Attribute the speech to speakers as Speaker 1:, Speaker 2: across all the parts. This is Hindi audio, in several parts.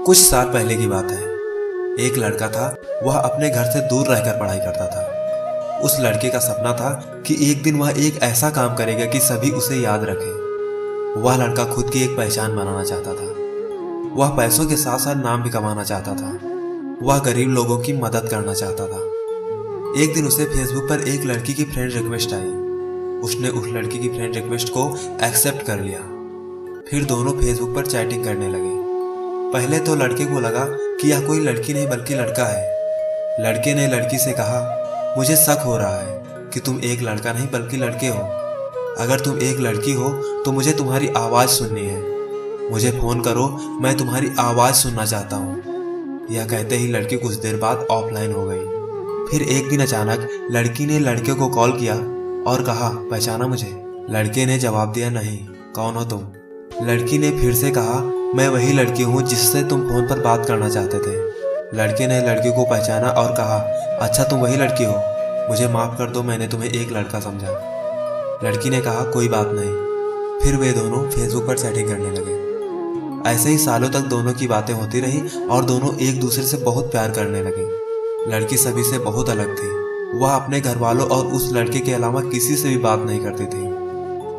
Speaker 1: कुछ साल पहले की बात है। एक लड़का था, वह अपने घर से दूर रहकर पढ़ाई करता था। उस लड़के का सपना था कि एक दिन वह एक ऐसा काम करेगा कि सभी उसे याद रखें। वह लड़का खुद की एक पहचान बनाना चाहता था। वह पैसों के साथ साथ नाम भी कमाना चाहता था। वह गरीब लोगों की मदद करना चाहता था। एक दिन उसे फेसबुक पर एक लड़की की फ्रेंड रिक्वेस्ट आई। उसने उस लड़की की फ्रेंड रिक्वेस्ट को एक्सेप्ट कर लिया। फिर दोनों फेसबुक पर चैटिंग करने लगे। पहले तो लड़के को लगा कि यह कोई लड़की नहीं बल्कि लड़का है। लड़के ने लड़की से कहा, मुझे शक हो रहा है कि तुम एक लड़का नहीं बल्कि लड़के हो। अगर तुम एक लड़की हो तो मुझे तुम्हारी आवाज़ सुननी है। मुझे फ़ोन करो, मैं तुम्हारी आवाज़ सुनना चाहता हूँ। यह कहते ही लड़की कुछ देर बाद ऑफलाइन हो गई। फिर एक दिन अचानक लड़की ने लड़के को कॉल किया और कहा, पहचाना मुझे? लड़के ने जवाब दिया, नहीं, कौन हो तुम? लड़की ने फिर से कहा, मैं वही लड़की हूँ जिससे तुम फोन पर बात करना चाहते थे। लड़के ने लड़की को पहचाना और कहा, अच्छा तुम वही लड़की हो, मुझे माफ़ कर दो, मैंने तुम्हें एक लड़का समझा। लड़की ने कहा, कोई बात नहीं। फिर वे दोनों फेसबुक पर चैटिंग करने लगे। ऐसे ही सालों तक दोनों की बातें होती रही और दोनों एक दूसरे से बहुत प्यार करने लगे। लड़की सभी से बहुत अलग थी। वह अपने घर वालों और उस लड़के के अलावा किसी से भी बात नहीं करती थी।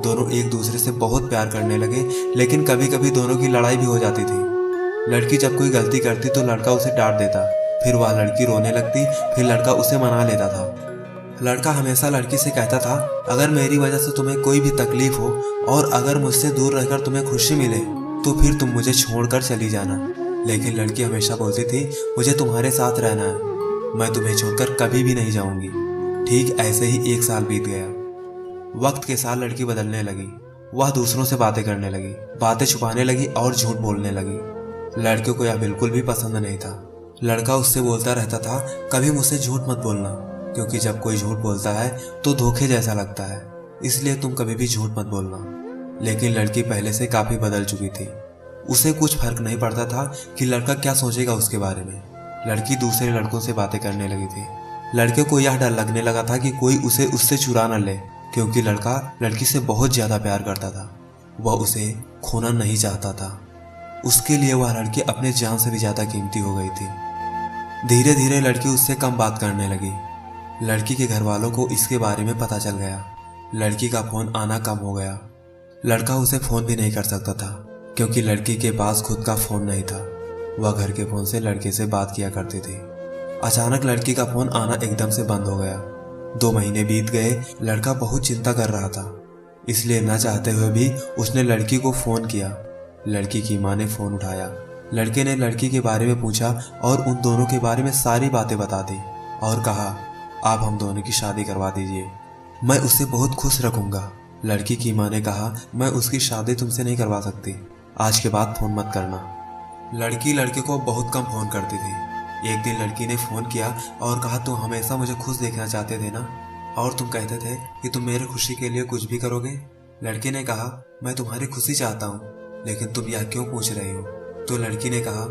Speaker 1: दोनों एक दूसरे से बहुत प्यार करने लगे, लेकिन कभी कभी दोनों की लड़ाई भी हो जाती थी। लड़की जब कोई गलती करती तो लड़का उसे डांट देता, फिर वह लड़की रोने लगती, फिर लड़का उसे मना लेता था। लड़का हमेशा लड़की से कहता था, अगर मेरी वजह से तुम्हें कोई भी तकलीफ हो और अगर मुझसे दूर रहकर तुम्हें खुशी मिले तो फिर तुम मुझे छोड़कर चली जाना। लेकिन लड़की हमेशा बोलती थी, मुझे तुम्हारे साथ रहना है, मैं तुम्हें छोड़कर कभी भी नहीं जाऊंगी। ठीक ऐसे ही एक साल बीत गया। वक्त के साथ लड़की बदलने लगी। वह दूसरों से बातें करने लगी, बातें छुपाने लगी और झूठ बोलने लगी। लड़के को यह बिल्कुल भी पसंद नहीं था। लड़का उससे बोलता रहता था, कभी मुझसे झूठ मत बोलना, क्योंकि जब कोई झूठ बोलता है तो धोखे जैसा लगता है, इसलिए तुम कभी भी झूठ मत बोलना। लेकिन लड़की पहले से काफी बदल चुकी थी। उसे कुछ फर्क नहीं पड़ता था कि लड़का क्या सोचेगा उसके बारे में। लड़की दूसरे लड़कों से बातें करने लगी थी। लड़के को यह डर लगने लगा था कि कोई उसे उससे चुरा न ले, क्योंकि लड़का लड़की से बहुत ज्यादा प्यार करता था। वह उसे खोना नहीं चाहता था। उसके लिए वह लड़की अपने जान से भी ज्यादा कीमती हो गई थी। धीरे धीरे लड़की उससे कम बात करने लगी। लड़की के घर वालों को इसके बारे में पता चल गया। लड़की का फोन आना कम हो गया। लड़का उसे फोन भी नहीं कर सकता था, क्योंकि लड़की के पास खुद का फोन नहीं था। वह घर के फोन से लड़के से बात किया करती थी। अचानक लड़की का फोन आना एकदम से बंद हो गया। 2 महीने बीत गए। लड़का बहुत चिंता कर रहा था, इसलिए न चाहते हुए भी उसने लड़की को फोन किया। लड़की की मां ने फोन उठाया। लड़के ने लड़की के बारे में पूछा और उन दोनों के बारे में सारी बातें बता दी और कहा, आप हम दोनों की शादी करवा दीजिए, मैं उससे बहुत खुश रखूंगा। लड़की की मां ने कहा, मैं उसकी शादी तुमसे नहीं करवा सकती, आज के बाद फोन मत करना। लड़की लड़के को बहुत कम फोन करती थी। एक दिन लड़की ने फोन किया और कहा, तुम हमेशा मुझे खुश देखना चाहते थे ना, और तुम कहते थे कि तुम मेरे खुशी के लिए कुछ भी करोगे। लड़के ने कहा, मैं तुम्हारी खुशी चाहता हूँ, लेकिन तुम यह क्यों पूछ रही हो? तो लड़की ने कहा,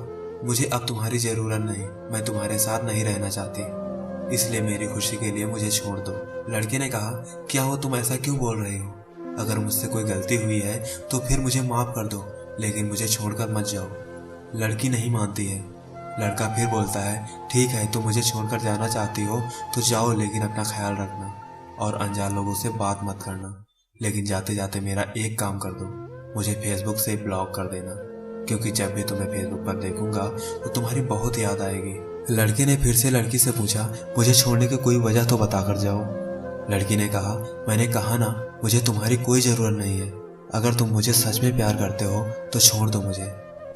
Speaker 1: मुझे अब तुम्हारी जरूरत नहीं, मैं तुम्हारे साथ नहीं रहना चाहती, इसलिए मेरी खुशी के लिए मुझे छोड़ दो। लड़के ने कहा, क्या हो, तुम ऐसा क्यों बोल रही हो? अगर मुझसे कोई गलती हुई है तो फिर मुझे माफ कर दो, लेकिन मुझे छोड़कर मत जाओ। लड़की नहीं मानती है। लड़का फिर बोलता है, ठीक है, तुम मुझे छोड़कर जाना चाहती हो तो जाओ, लेकिन अपना ख्याल रखना और अनजान लोगों से बात मत करना। लेकिन जाते जाते मेरा एक काम कर दो, मुझे फेसबुक से ब्लॉक कर देना, क्योंकि जब भी तुम्हें फेसबुक पर देखूंगा तो तुम्हारी बहुत याद आएगी। लड़के ने फिर से लड़की से पूछा, मुझे छोड़ने की कोई वजह तो बता कर जाओ। लड़की ने कहा, मैंने कहा ना, मुझे तुम्हारी कोई ज़रूरत नहीं है, अगर तुम मुझे सच में प्यार करते हो तो छोड़ दो मुझे।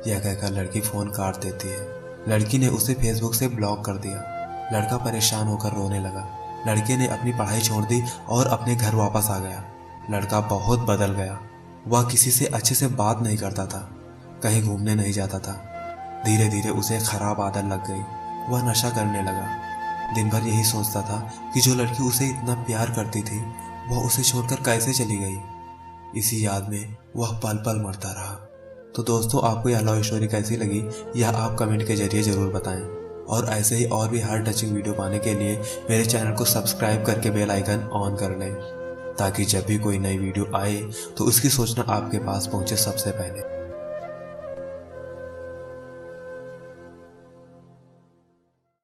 Speaker 1: यह कहकर लड़की फ़ोन काट देती है। लड़की ने उसे फेसबुक से ब्लॉक कर दिया। लड़का परेशान होकर रोने लगा। लड़के ने अपनी पढ़ाई छोड़ दी और अपने घर वापस आ गया। लड़का बहुत बदल गया। वह किसी से अच्छे से बात नहीं करता था, कहीं घूमने नहीं जाता था। धीरे धीरे उसे खराब आदत लग गई। वह नशा करने लगा। दिन भर यही सोचता था कि जो लड़की उसे इतना प्यार करती थी वह उसे छोड़कर कैसे चली गई। इसी याद में वह पल पल मरता रहा। तो दोस्तों, आपको यह लव स्टोरी कैसी लगी यह आप कमेंट के जरिए ज़रूर बताएं, और ऐसे ही और भी हार्ट टचिंग वीडियो पाने के लिए मेरे चैनल को सब्सक्राइब करके बेल आइकन ऑन कर लें, ताकि जब भी कोई नई वीडियो आए तो उसकी सूचना आपके पास पहुंचे सबसे पहले।